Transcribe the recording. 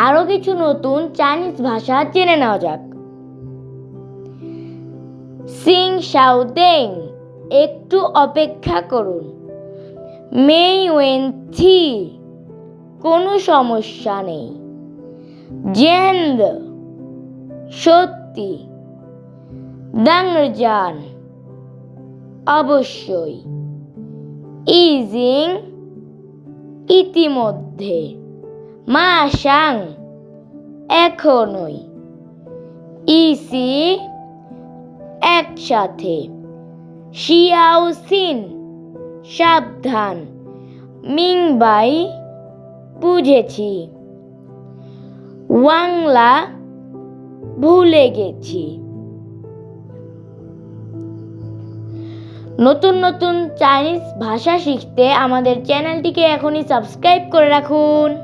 আরও কিছু নতুন চাইনিজ ভাষা জেনে নেওয়া যাক। সিং শাওদেং, একটু অপেক্ষা করুন। মেই ওয়েন থি, কোনো সমস্যা নেই। জেন্দ, সত্যি। দাংজান, অবশ্যই। ইজিং, ইতিমধ্যে। মাশাং, এখনই। ইসি, একসাথে। শিয়াওসিন, সাবধান। মিংবাই, বুঝেছি। ওয়াংলা, ভুলে গেছি। নতুন নতুন চাইনিজ ভাষা শিখতে আমাদের চ্যানেলটিকে এখনই সাবস্ক্রাইব করে রাখুন।